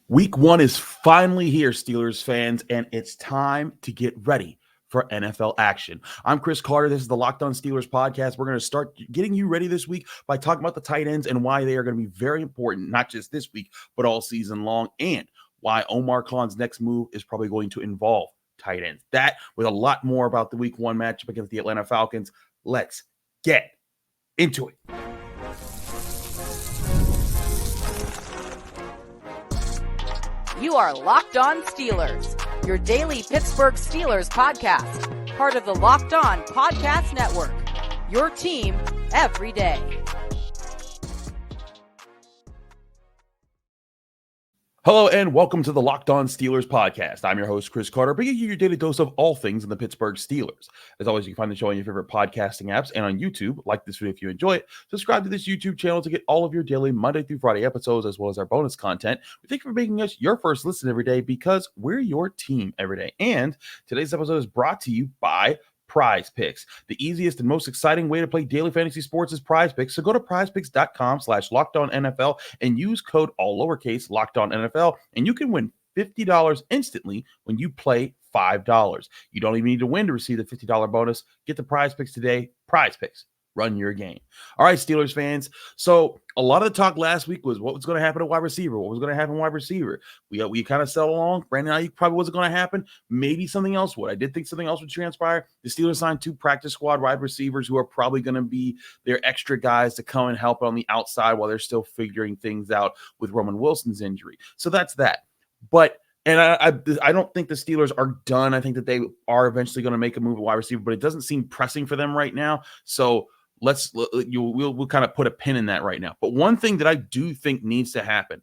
Week one is finally here, Steelers fans, and it's time to get ready for NFL action. I'm Chris Carter. This is the Locked On Steelers podcast. We're going to start getting you ready this week by talking about the tight ends and why they are going to be very important, not just this week, but all season long, and why Omar Khan's next move is probably going to involve tight ends. That, with a lot more about the week one matchup against the Atlanta Falcons. Let's get into it. You are Locked On Steelers, your daily Pittsburgh Steelers podcast, part of the Locked On Podcast Network, your team every day. Hello and welcome to the Locked On Steelers podcast. I'm your host, Chris Carter, bringing you your daily dose of all things in the Pittsburgh Steelers. As always, you can find the show on your favorite podcasting apps and on YouTube. Like this video if you enjoy it. Subscribe to this YouTube channel to get all of your daily Monday through Friday episodes, as well as our bonus content. We thank you for making us your first listen every day because we're your team every day. And today's episode is brought to you by Prize Picks. The easiest and most exciting way to play daily fantasy sports is Prize Picks. So go to prizepicks.com/lockedonnfl and use code all lowercase LockedOnNFL, and you can win $50 instantly when you play $5. You don't even need to win to receive the $50 bonus. Get the Prize Picks today. Prize Picks. Run your game. All right, Steelers fans. So a lot of the talk last week was what was going to happen at wide receiver. What was going to happen at wide receiver? We kind of settled along. Brandon Ayuk probably wasn't going to happen. Maybe something else would. I did think something else would transpire. The Steelers signed 2 practice squad wide receivers who are probably going to be their extra guys to come and help on the outside while they're still figuring things out with Roman Wilson's injury. So that's that. But I don't think the Steelers are done. I think that they are eventually going to make a move at wide receiver, but it doesn't seem pressing for them right now. So we'll kind of put a pin in that right now. But one thing that I do think needs to happen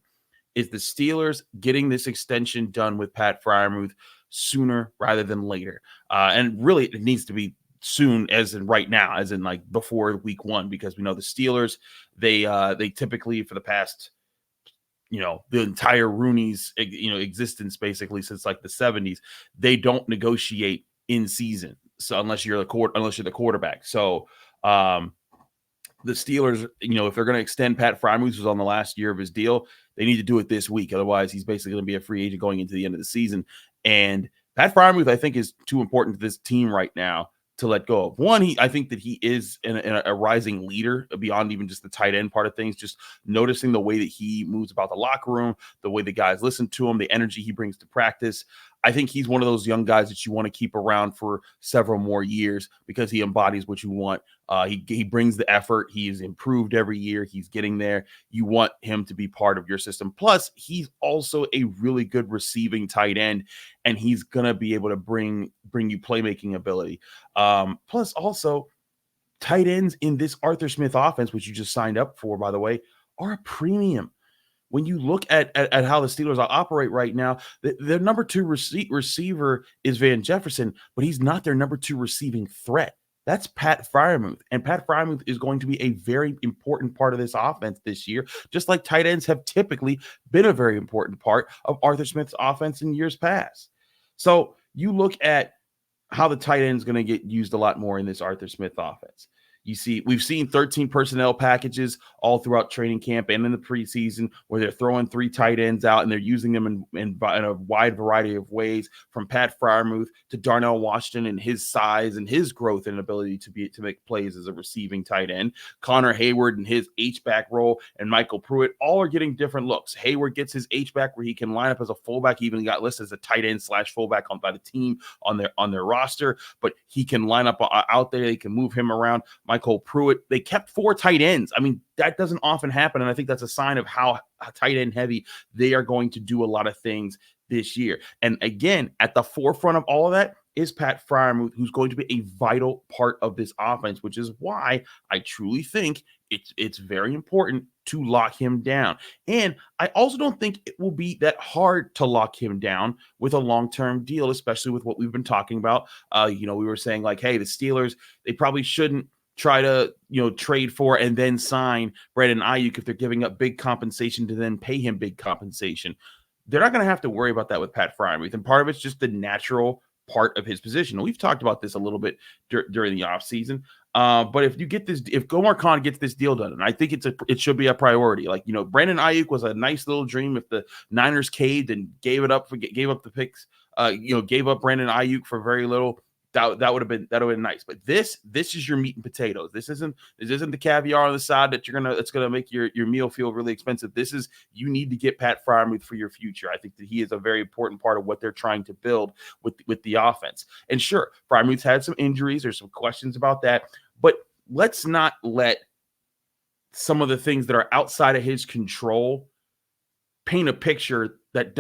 is the Steelers getting this extension done with Pat Freiermuth sooner rather than later. And really, it needs to be soon, as in right now, as in like before week one, because we know the Steelers, they typically for the past, the entire Rooney's, existence basically since like the 70s, they don't negotiate in season. So unless you're the quarterback. So the Steelers, if they're going to extend Pat Freiermuth, who's on the last year of his deal, they need to do it this week. Otherwise, he's basically going to be a free agent going into the end of the season. And Pat Freiermuth, I think, is too important to this team right now to let go of. One, I think that he is a rising leader beyond even just the tight end part of things, just noticing the way that he moves about the locker room, the way the guys listen to him, the energy he brings to practice. I think he's one of those young guys that you want to keep around for several more years because he embodies what you want. He brings the effort. He's improved every year. He's getting there. You want him to be part of your system. Plus, he's also a really good receiving tight end, and he's going to be able to bring you playmaking ability. Plus, also, tight ends in this Arthur Smith offense, which you just signed up for, by the way, are a premium. When you look at how the Steelers operate right now, their number 2 receiver is Van Jefferson, but he's not their number 2 receiving threat. That's Pat Freiermuth, and Pat Freiermuth is going to be a very important part of this offense this year, just like tight ends have typically been a very important part of Arthur Smith's offense in years past. So you look at how the tight end is going to get used a lot more in this Arthur Smith offense. We've seen 13 personnel packages all throughout training camp and in the preseason where they're throwing 3 tight ends out and they're using them in a wide variety of ways, from Pat Freiermuth to Darnell Washington and his size and his growth and ability to make plays as a receiving tight end. Connor Hayward and his H-back role and Michael Pruitt all are getting different looks. Hayward gets his H-back where he can line up as a fullback. He even got listed as a tight end / fullback by the team on their roster, but he can line up out there. They can move him around. Michael Pruitt, they kept 4 tight ends. I mean, that doesn't often happen, and I think that's a sign of how tight end heavy they are going to do a lot of things this year. And again, at the forefront of all of that is Pat Freiermuth, who's going to be a vital part of this offense, which is why I truly think it's very important to lock him down. And I also don't think it will be that hard to lock him down with a long-term deal, especially with what we've been talking about. We were saying like, hey, the Steelers, they probably shouldn't try to, trade for and then sign Brandon Ayuk if they're giving up big compensation to then pay him big compensation. They're not going to have to worry about that with Pat Freiermuth. And part of it's just the natural part of his position. And we've talked about this a little bit during the offseason. But if Omar Khan gets this deal done, and I think it should be a priority. Like, Brandon Ayuk was a nice little dream if the Niners caved and gave up the picks, gave up Brandon Ayuk for very little. That would have been nice. But this is your meat and potatoes. This isn't the caviar on the side that's gonna make your meal feel really expensive. You need to get Pat Freiermuth for your future. I think that he is a very important part of what they're trying to build with the offense. And sure, Freiermuth's had some injuries. There's some questions about that, but let's not let some of the things that are outside of his control paint a picture that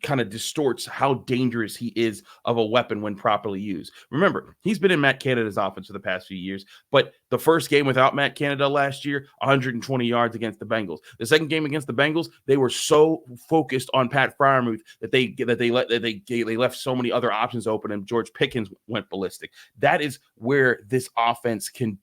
kind of distorts how dangerous he is of a weapon when properly used. Remember, he's been in Matt Canada's offense for the past few years, but the first game without Matt Canada last year, 120 yards against the Bengals. The second game against the Bengals, they were so focused on Pat Freiermuth that they left so many other options open, and George Pickens went ballistic. That is where this offense can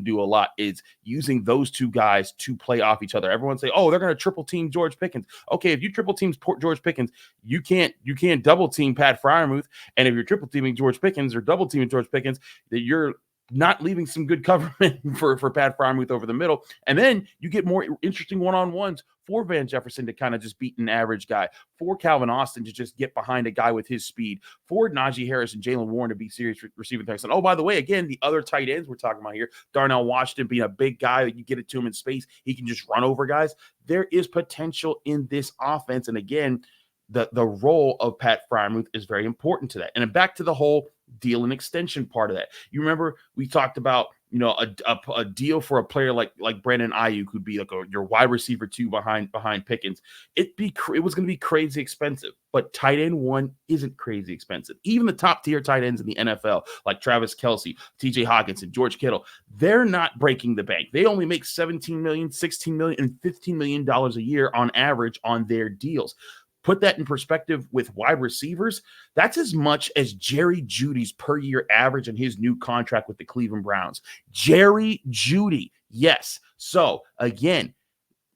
do a lot, is using those two guys to play off each other. Everyone say, "Oh, they're going to triple team George Pickens." Okay, if you triple team George Pickens, you can't double team Pat Freiermuth. And if you're triple teaming George Pickens or double teaming George Pickens, that you're not leaving some good cover for Pat Freiermuth over the middle. And then you get more interesting one-on-ones for Van Jefferson to kind of just beat an average guy, for Calvin Austin to just get behind a guy with his speed, for Najee Harris and Jalen Warren to be serious receiving threats. And, oh, by the way, again, the other tight ends we're talking about here, Darnell Washington being a big guy that you get it to him in space, he can just run over guys. There is potential in this offense. And again, the role of Pat Freiermuth is very important to that. And back to the whole deal and extension part of that. You remember we talked about, a deal for a player like Brandon Ayuk, who'd be like your wide receiver 2 behind Pickens. It was going to be crazy expensive, but tight end 1 isn't crazy expensive. Even the top tier tight ends in the NFL, like Travis Kelce, TJ Hawkinson, George Kittle, they're not breaking the bank. They only make $17 million, $16 million, and $15 million a year on average on their deals. Put that in perspective with wide receivers. That's as much as Jerry Jeudy's per year average in his new contract with the Cleveland Browns. Jerry Jeudy, yes. So again,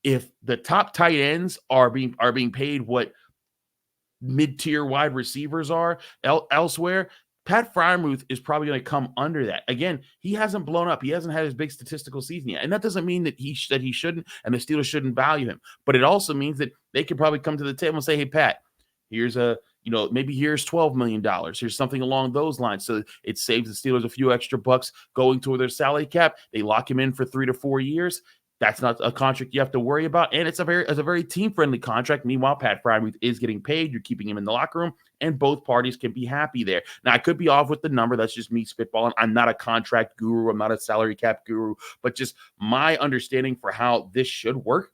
if the top tight ends are being paid what mid-tier wide receivers are elsewhere, Pat Freiermuth is probably going to come under that. Again, he hasn't blown up. He hasn't had his big statistical season yet. And that doesn't mean that he shouldn't and the Steelers shouldn't value him. But it also means that they could probably come to the table and say, "Hey, Pat, here's maybe here's $12 million. Here's something along those lines." So it saves the Steelers a few extra bucks going toward their salary cap. They lock him in for 3 to 4 years. That's not a contract you have to worry about. And it's a very team-friendly contract. Meanwhile, Pat Freiermuth is getting paid. You're keeping him in the locker room, and both parties can be happy there. Now, I could be off with the number. That's just me spitballing. I'm not a contract guru. I'm not a salary cap guru. But just my understanding for how this should work,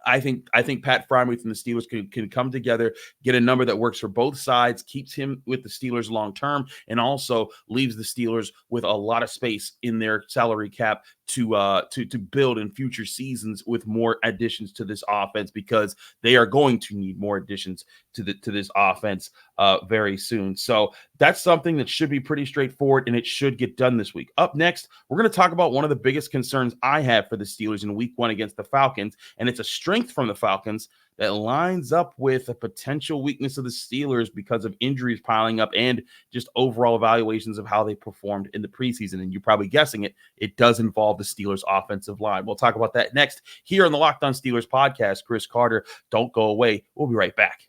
I think Pat Freiermuth and the Steelers can come together, get a number that works for both sides, keeps him with the Steelers long term, and also leaves the Steelers with a lot of space in their salary cap to build in future seasons with more additions to this offense, because they are going to need more additions to this offense very soon. So that's something that should be pretty straightforward, and it should get done this week. Up next, we're going to talk about one of the biggest concerns I have for the Steelers in week 1 against the Falcons, and it's a strength from the Falcons that lines up with a potential weakness of the Steelers because of injuries piling up and just overall evaluations of how they performed in the preseason. And you're probably guessing it does involve the Steelers offensive line. We'll talk about that next here on the Locked On Steelers podcast. Chris Carter, don't go away. We'll be right back.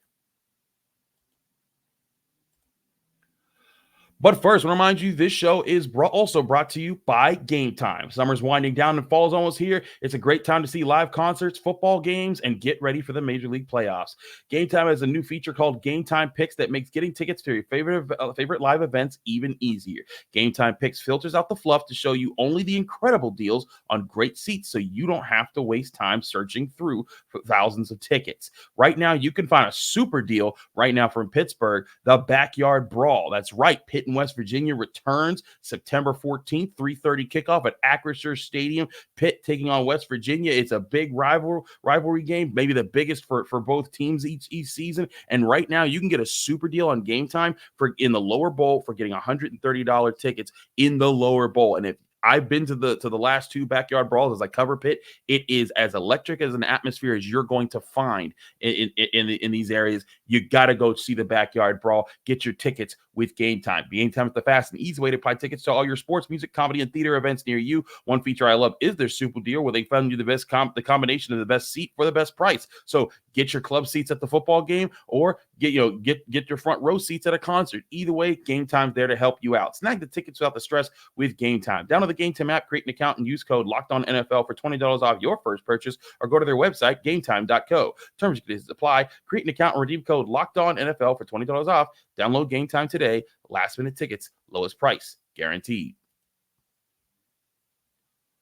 But first, I want to remind you, this show is also brought to you by Game Time. Summer's winding down and fall's almost here. It's a great time to see live concerts, football games, and get ready for the Major League playoffs. Game Time has a new feature called Game Time Picks that makes getting tickets to your favorite live events even easier. Game Time Picks filters out the fluff to show you only the incredible deals on great seats, so you don't have to waste time searching through for thousands of tickets. Right now, you can find a super deal right now from Pittsburgh, the Backyard Brawl. That's right, Pitt in West Virginia returns September 14th, 3:30 kickoff at Acrisure Stadium. Pitt taking on West Virginia. It's a big rivalry game, maybe the biggest for both teams each season. And right now, you can get a super deal on Game Time in the lower bowl for getting $130 tickets in the lower bowl. And if I've been to the last 2 backyard brawls as I cover Pitt. It is as electric as an atmosphere as you're going to find in these areas. You got to go see the backyard brawl. Get your tickets with Game Time. Game Time is the fast and easy way to buy tickets to all your sports, music, comedy, and theater events near you. One feature I love is their Super Deal, where they found you the combination of the best seat for the best price. So get your club seats at the football game, or get your front row seats at a concert. Either way, Game Time's there to help you out. Snag the tickets without the stress with Game Time. Download the Game Time app, create an account, and use code LOCKEDONNFL for $20 off your first purchase, or go to their website, gametime.co. Terms and conditions apply. Create an account and redeem code LOCKEDONNFL for $20 off. Download Game Time today. Last-minute tickets, lowest price, guaranteed.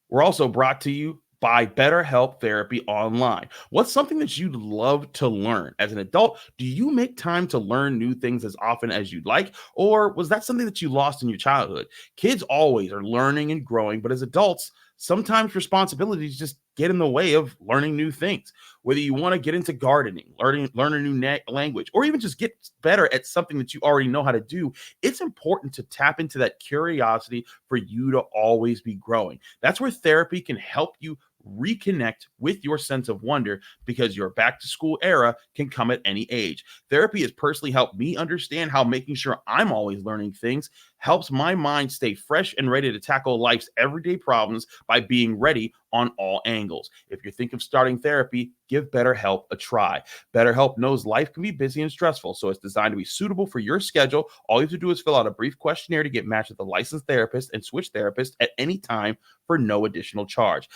We're also brought to you by BetterHelp Therapy Online. What's something that you'd love to learn? As an adult, do you make time to learn new things as often as you'd like? Or was that something that you lost in your childhood? Kids always are learning and growing, but as adults, sometimes responsibilities just get in the way of learning new things. Whether you want to get into gardening, learn a new language, or even just get better at something that you already know how to do, it's important to tap into that curiosity for you to always be growing. That's where therapy can help you reconnect with your sense of wonder, because your back to school era can come at any age. Therapy has personally helped me understand how making sure I'm always learning things helps my mind stay fresh and ready to tackle life's everyday problems by being ready on all angles. If you're thinking of starting therapy, give BetterHelp a try. BetterHelp knows life can be busy and stressful, so it's designed to be suitable for your schedule. All you have to do is fill out a brief questionnaire to get matched with a licensed therapist and switch therapists at any time for no additional charge.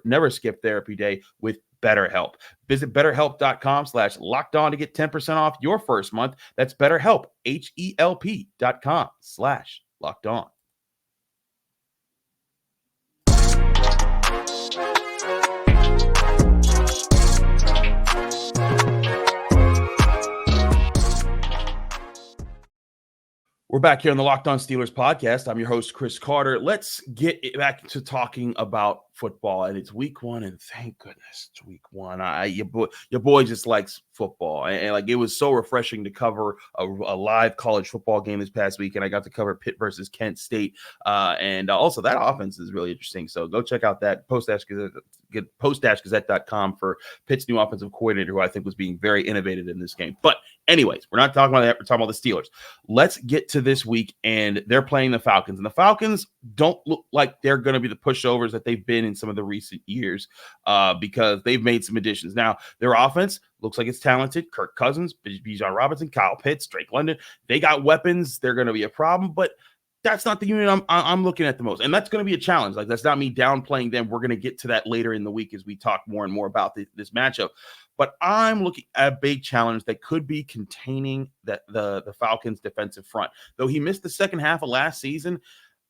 Never skip therapy day with BetterHelp. Visit BetterHelp.com/lockedon to get 10% off your first month. That's BetterHelp, HELP.com/lockedon. We're back here on the Locked On Steelers podcast. I'm your host, Chris Carter. Let's get back to talking about football. And it's week 1, and thank goodness it's week 1. Your boy just likes football. And like, it was so refreshing to cover a live college football game this past week. And I got to cover Pitt versus Kent State. And also that offense is really interesting. So go check out that post-gazette.com for Pitt's new offensive coordinator, who I think was being very innovative in this game. But anyways, we're not talking about that. We're talking about the Steelers. Let's get to this week, and they're playing the Falcons. And the Falcons don't look like they're going to be the pushovers that they've been in some of the recent years, because they've made some additions. Now, their offense looks like it's talented. Kirk Cousins, Bijan Robinson, Kyle Pitts, Drake London. They got weapons. They're going to be a problem, but that's not the unit I'm looking at the most. And that's going to be a challenge. Like, that's not me downplaying them. We're going to get to that later in the week as we talk more and more about this matchup. But I'm looking at a big challenge that could be containing the Falcons' defensive front. Though he missed the second half of last season,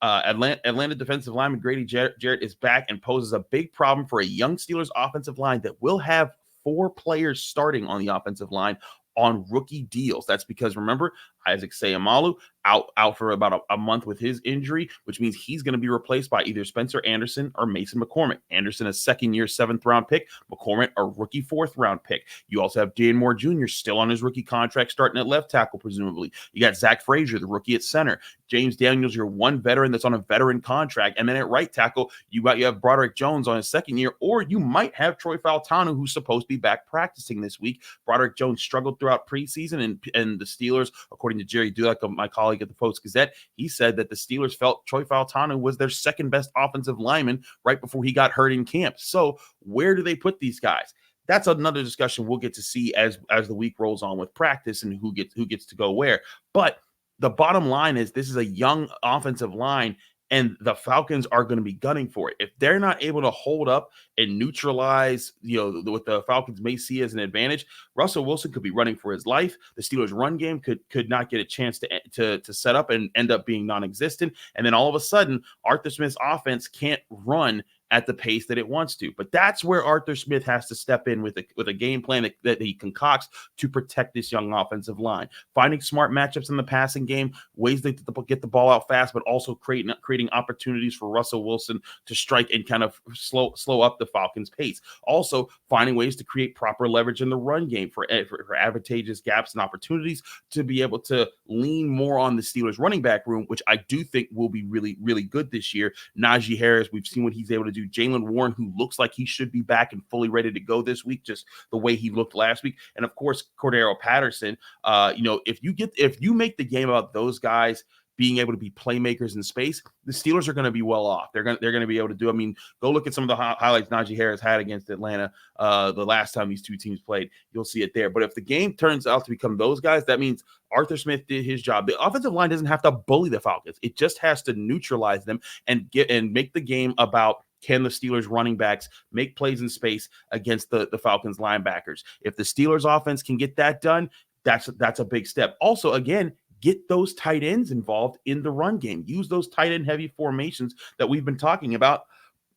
Atlanta defensive lineman Grady Jarrett is back and poses a big problem for a young Steelers offensive line that will have 4 players starting on the offensive line on rookie deals. That's because, remember, Isaac Seumalo out for about a month with his injury, which means he's going to be replaced by either Spencer Anderson or Mason McCormick. Anderson, a second-year 7th-round pick. McCormick, a rookie 4th-round pick. You also have Dan Moore Jr. still on his rookie contract, starting at left tackle, presumably. You got Zach Frazier, the rookie at center. James Daniels, your one veteran that's on a veteran contract. And then at right tackle, you have Broderick Jones on his second year, or you might have Troy Fautanu, who's supposed to be back practicing this week. Broderick Jones struggled throughout preseason, and the Steelers, according to Jerry Dulac, my colleague at the Post-Gazette, he said that the Steelers felt Troy Fautanu was their second best offensive lineman right before he got hurt in camp. So where do they put these guys? That's another discussion we'll get to see as the week rolls on with practice and who gets to go where. But the bottom line is, this is a young offensive line, and the Falcons are going to be gunning for it. If they're not able to hold up and neutralize, what the Falcons may see as an advantage, Russell Wilson could be running for his life. The Steelers' run game could not get a chance to set up and end up being non-existent. And then all of a sudden, Arthur Smith's offense can't run at the pace that it wants to. But that's where Arthur Smith has to step in with a game plan that he concocts to protect this young offensive line. Finding smart matchups in the passing game, ways to get the ball out fast, but also creating opportunities for Russell Wilson to strike and kind of slow up the Falcons' pace. Also, finding ways to create proper leverage in the run game for advantageous gaps and opportunities to be able to lean more on the Steelers' running back room, which I do think will be really, really good this year. Najee Harris, we've seen what he's able to do. Jaylen Warren, who looks like he should be back and fully ready to go this week, just the way he looked last week. And of course, Cordero Patterson. If you make the game about those guys being able to be playmakers in space, the Steelers are going to be well off. They're going to be able to do. I mean, go look at some of the highlights Najee Harris had against Atlanta the last time these two teams played. You'll see it there. But if the game turns out to become those guys, that means Arthur Smith did his job. The offensive line doesn't have to bully the Falcons. It just has to neutralize them and make the game about, can the Steelers running backs make plays in space against the Falcons linebackers? If the Steelers offense can get that done, that's a big step. Also, again, get those tight ends involved in the run game. Use those tight end heavy formations that we've been talking about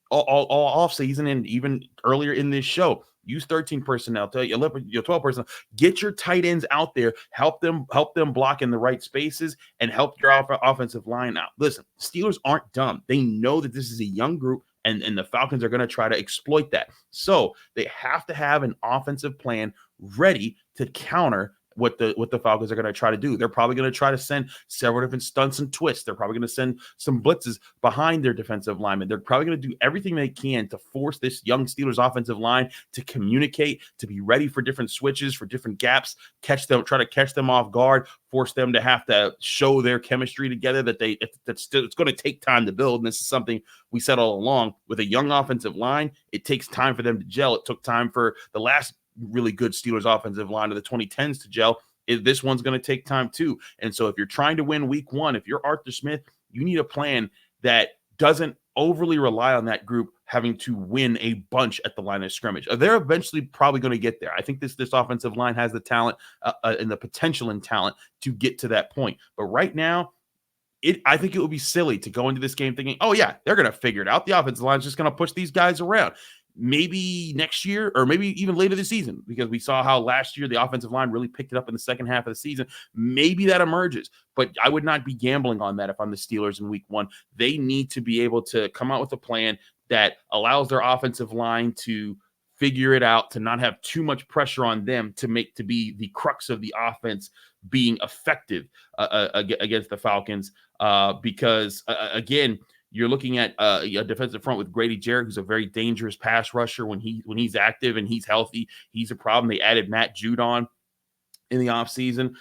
all off season and even earlier in this show. Use 13 personnel, your 12 personnel. Get your tight ends out there. Help them block in the right spaces and help your offensive line out. Listen, Steelers aren't dumb. They know that this is a young group, and the Falcons are going to try to exploit that. So they have to have an offensive plan ready to counter what the Falcons are going to try to do. They're probably going to try to send several different stunts and twists. They're probably going to send some blitzes behind their defensive linemen. They're probably going to do everything they can to force this young Steelers offensive line to communicate, to be ready for different switches, for different gaps, try to catch them off guard, force them to have to show their chemistry together it's going to take time to build. And this is something we said all along. With a young offensive line, it takes time for them to gel. It took time for the last really good Steelers offensive line of the 2010s to gel. This one's going to take time too. And so if you're trying to win week one, if you're Arthur Smith, you need a plan that doesn't overly rely on that group having to win a bunch at the line of scrimmage. They're eventually probably going to get there. I think this offensive line has the talent and the potential and talent to get to that point. But right now, I think it would be silly to go into this game thinking, oh yeah, they're going to figure it out. The offensive line is just going to push these guys around. Maybe next year or maybe even later this season, because we saw how last year the offensive line really picked it up in the second half of the season. Maybe that emerges, but I would not be gambling on that if I'm the Steelers in week one. They need to be able to come out with a plan that allows their offensive line to figure it out, to not have too much pressure on them to be the crux of the offense being effective against the Falcons. Because again, you're looking at a defensive front with Grady, Jarrett, who's a very dangerous pass rusher when he's active and he's healthy. He's a problem. They added Matt Judon in the offseason.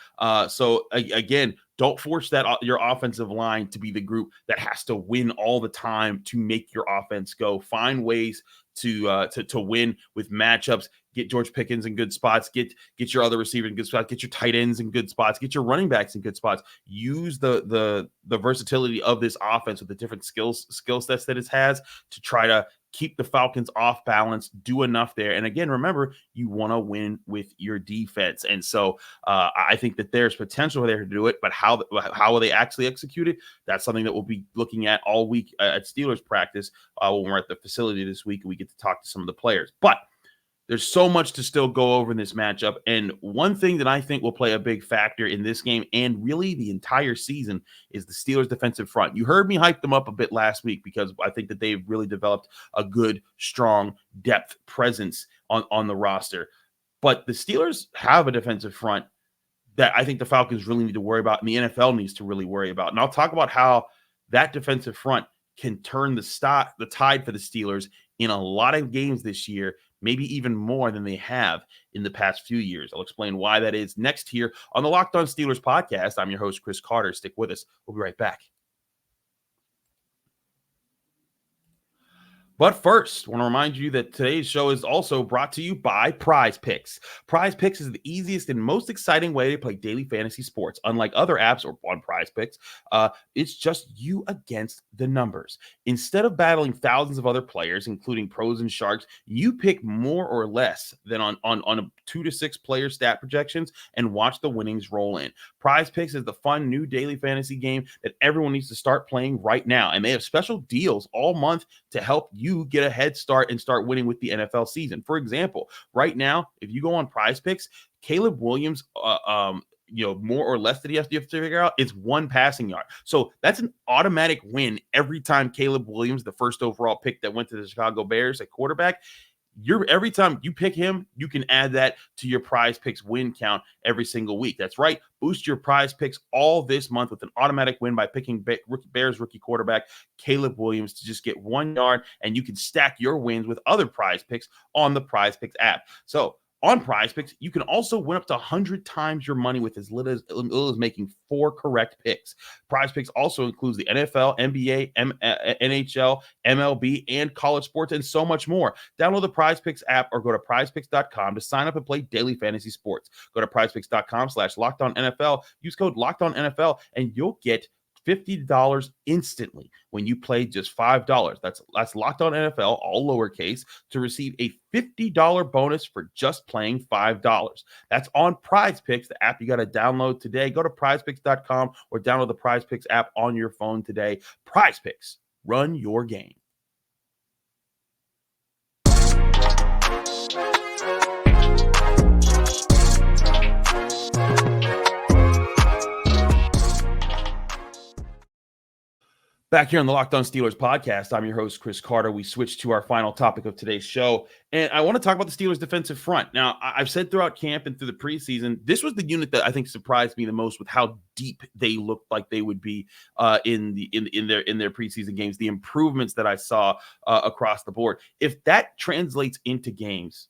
So again, don't force your offensive line to be the group that has to win all the time to make your offense go. Find ways to win with matchups. Get George Pickens in good spots. Get your other receiver in good spots. Get your tight ends in good spots. Get your running backs in good spots. Use the versatility of this offense with the different skill sets that it has to try to keep the Falcons off balance. Do enough there. And again, remember, you want to win with your defense. And so I think that there's potential there to do it. But how will they actually execute it? That's something that we'll be looking at all week at Steelers practice when we're at the facility this week and we get to talk to some of the players. But there's so much to still go over in this matchup. And one thing that I think will play a big factor in this game and really the entire season is the Steelers' defensive front. You heard me hype them up a bit last week because I think that they've really developed a good, strong depth presence on the roster. But the Steelers have a defensive front that I think the Falcons really need to worry about and the NFL needs to really worry about. And I'll talk about how that defensive front can turn the tide for the Steelers in a lot of games this year, maybe even more than they have in the past few years. I'll explain why that is next here on the Locked On Steelers podcast. I'm your host, Chris Carter. Stick with us. We'll be right back. But first, I want to remind you that today's show is also brought to you by Prize Picks. Prize Picks is the easiest and most exciting way to play daily fantasy sports. Unlike other apps or on Prize Picks, it's just you against the numbers. Instead of battling thousands of other players, including pros and sharks, you pick more or less than on a 2 to 6 player stat projections and watch the winnings roll in. Prize Picks is the fun new daily fantasy game that everyone needs to start playing right now. And they have special deals all month to help you you get a head start and start winning with the NFL season. For example, right now, if you go on Prize Picks, Caleb Williams, more or less that you have to figure out is 1 passing yard. So that's an automatic win every time Caleb Williams, the first overall pick that went to the Chicago Bears at quarterback, every time you pick him, you can add that to your Prize Picks win count every single week. That's right. Boost your Prize Picks all this month with an automatic win by picking Bears rookie quarterback Caleb Williams to just get 1 yard, and you can stack your wins with other Prize Picks on the Prize Picks app. So on Prize Picks, you can also win up to 100 times your money with as little as making 4 correct picks. Prize Picks also includes the NFL, NBA, NHL, MLB, and college sports, and so much more. Download the Prize Picks app or go to prizepicks.com to sign up and play daily fantasy sports. Go to prizepicks.com/LockedOnNFL. Use code LockedOnNFL, and you'll get $50 instantly when you play just $5. That's Locked On NFL, all lowercase, to receive a $50 bonus for just playing $5. That's on Prize Picks, the app you got to download today. Go to prizepicks.com or download the Prize Picks app on your phone today. Prize Picks, run your game. Back here on the Locked On Steelers podcast, I'm your host, Chris Carter. We switched to our final topic of today's show, and I want to talk about the Steelers' defensive front. Now, I've said throughout camp and through the preseason, this was the unit that I think surprised me the most with how deep they looked like they would be in their preseason games. The improvements that I saw across the board. If that translates into games,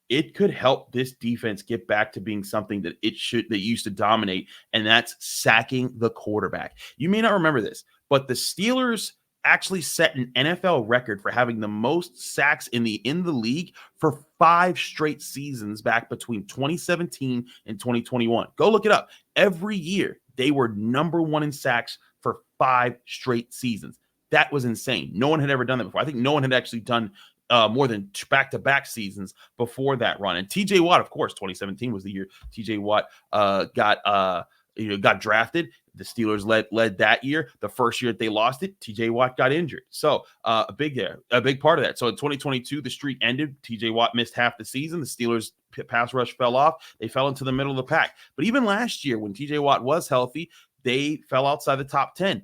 it could help this defense get back to being something that it used to dominate, and that's sacking the quarterback. You may not remember this, but the Steelers actually set an NFL record for having the most sacks in the league for 5 straight seasons back between 2017 and 2021. Go look it up. Every year, they were number 1 in sacks for 5 straight seasons. That was insane. No one had ever done that before. I think no one had actually done more than back-to-back seasons before that run. And TJ Watt, of course, 2017 was the year TJ Watt got drafted. The Steelers led that year. The first year that they lost it, TJ Watt got injured. So a big part of that. So in 2022, the streak ended. TJ Watt missed half the season. The Steelers pass rush fell off. They fell into the middle of the pack. But even last year, when TJ Watt was healthy, they fell outside the top 10 in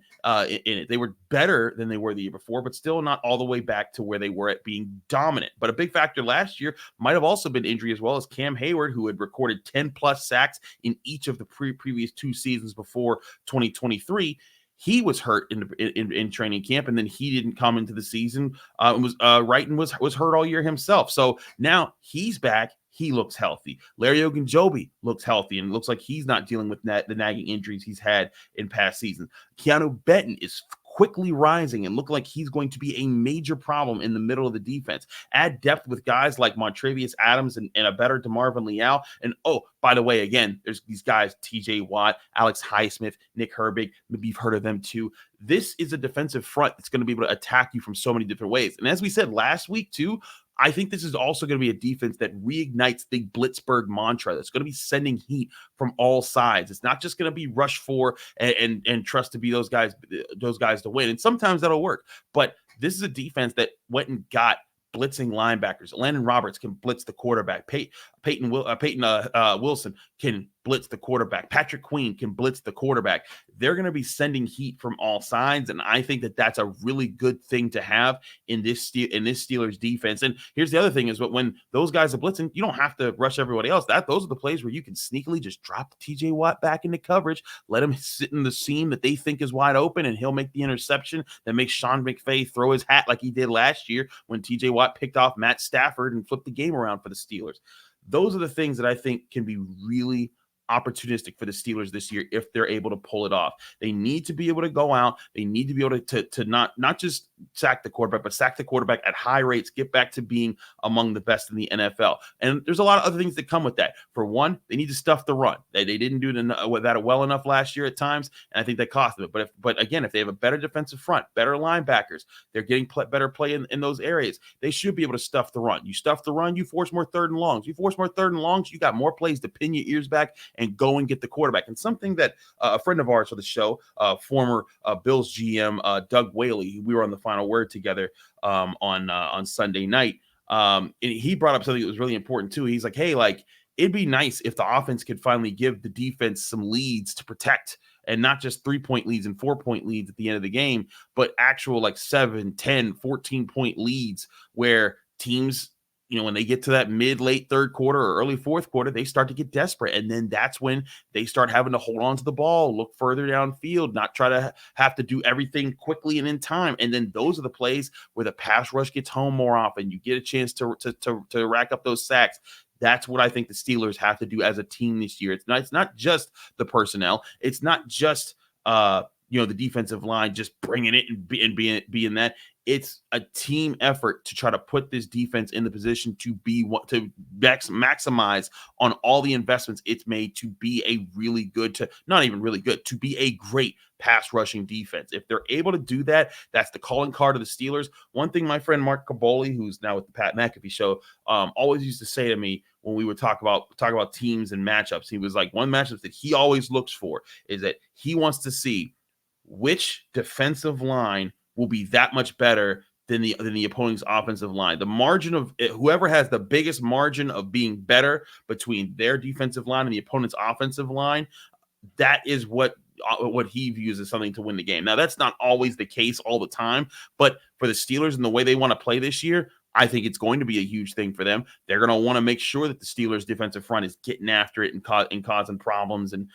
it. They were better than they were the year before, but still not all the way back to where they were at being dominant. But a big factor last year might have also been injury, as well as Cam Hayward, who had recorded 10-plus sacks in each of the previous 2 seasons before 2023. He was hurt in training camp, and then he didn't come into the season. Wrighton was hurt all year himself. So now he's back. He looks healthy. Larry Ogunjobi looks healthy, and it looks like he's not dealing with the nagging injuries he's had in past seasons. Keanu Benton is quickly rising and look like he's going to be a major problem in the middle of the defense. Add depth with guys like Montravius Adams and a better DeMarvin Leal. And, oh, by the way, again, there's these guys, TJ Watt, Alex Highsmith, Nick Herbig. Maybe you've heard of them too. This is a defensive front that's going to be able to attack you from so many different ways. And as we said last week too, I think this is also going to be a defense that reignites the Blitzburg mantra. That's going to be sending heat from all sides. It's not just going to be rush 4 and trust to be those guys to win. And sometimes that'll work. But this is a defense that went and got blitzing linebackers. Landon Roberts can blitz the quarterback. Peyton Wilson can blitz the quarterback. Patrick Queen can blitz the quarterback. They're going to be sending heat from all sides, and I think that that's a really good thing to have in this Steelers defense. And here's the other thing is that when those guys are blitzing, you don't have to rush everybody else. Those are the plays where you can sneakily just drop TJ Watt back into coverage, let him sit in the seam that they think is wide open, and he'll make the interception that makes Sean McVay throw his hat like he did last year when TJ Watt picked off Matt Stafford and flipped the game around for the Steelers. Those are the things that I think can be really opportunistic for the Steelers this year if they're able to pull it off. They need to be able to go out. They need to be able to not just sack the quarterback, but sack the quarterback at high rates, get back to being among the best in the NFL. And there's a lot of other things that come with that. For one, they need to stuff the run. They didn't do that well enough last year at times, and I think that cost them. But again, if they have a better defensive front, better linebackers, they're getting better play in those areas, they should be able to stuff the run. You stuff the run, you force more third and longs. You force more third and longs, you got more plays to pin your ears back and go and get the quarterback. And something that a friend of ours for the show, former Bills GM Doug Whaley, we were on the Final Word together on Sunday night. And he brought up something that was really important too. He's like, hey, like, it'd be nice if the offense could finally give the defense some leads to protect, and not just 3-point leads and 4-point leads at the end of the game, but actual like 7, 10, 14-point leads where teams, when they get to that late third quarter or early fourth quarter, they start to get desperate. And then that's when they start having to hold on to the ball, look further downfield, not try to have to do everything quickly and in time. And then those are the plays where the pass rush gets home more often. You get a chance to rack up those sacks. That's what I think the Steelers have to do as a team this year. It's not just the personnel. It's not just the defensive line just bringing it and being that. It's a team effort to try to put this defense in the position to maximize on all the investments it's made to be a really good, to not even really good, to be a great pass rushing defense. If they're able to do that, that's the calling card of the Steelers. One thing my friend Mark Caboli, who's now with the Pat McAfee show, always used to say to me when we would talk about teams and matchups, he was like, one matchup that he always looks for is that he wants to see which defensive line will be that much better than the opponent's offensive line. The margin of whoever has the biggest margin of being better between their defensive line and the opponent's offensive line, that is what he views as something to win the game. Now, that's not always the case all the time, but for the Steelers and the way they want to play this year, I think it's going to be a huge thing for them. They're going to want to make sure that the Steelers' defensive front is getting after it and causing problems and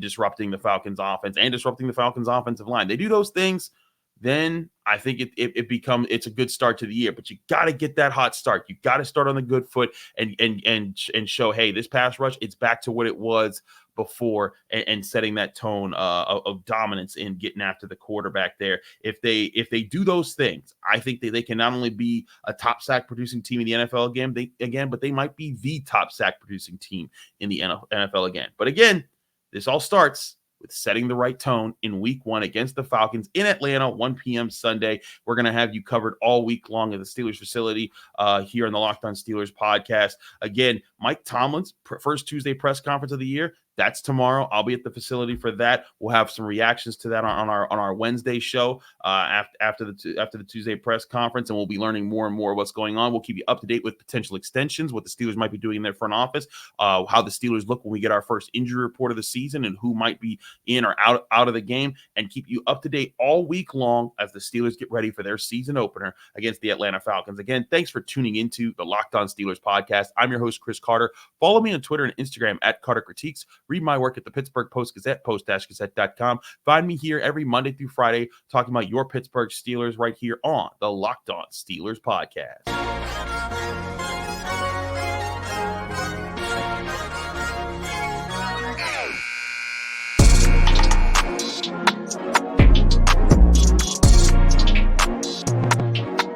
disrupting the Falcons' offense and disrupting the Falcons' offensive line. They do those things, then I think it's a good start to the year. But you got to get that hot start. You got to start on the good foot and show, hey, this pass rush, it's back to what it was before, and setting that tone of dominance in getting after the quarterback there. If they do those things, I think they can not only be a top sack producing team in the NFL again, but they might be the top sack producing team in the NFL again. But again, this all starts with setting the right tone in week 1 against the Falcons in Atlanta, 1 p.m. Sunday. We're going to have you covered all week long at the Steelers facility here on the Locked On Steelers podcast. Again, Mike Tomlin's first Tuesday press conference of the year, that's tomorrow. I'll be at the facility for that. We'll have some reactions to that on our Wednesday show after the Tuesday press conference, and we'll be learning more and more what's going on. We'll keep you up to date with potential extensions, what the Steelers might be doing in their front office, how the Steelers look when we get our first injury report of the season, and who might be in or out of the game, and keep you up to date all week long as the Steelers get ready for their season opener against the Atlanta Falcons. Again, thanks for tuning into the Locked On Steelers podcast. I'm your host, Chris Carter. Follow me on Twitter and Instagram at Carter Critiques. Read my work at the Pittsburgh Post-Gazette, post-gazette.com. Find me here every Monday through Friday talking about your Pittsburgh Steelers right here on the Locked On Steelers podcast.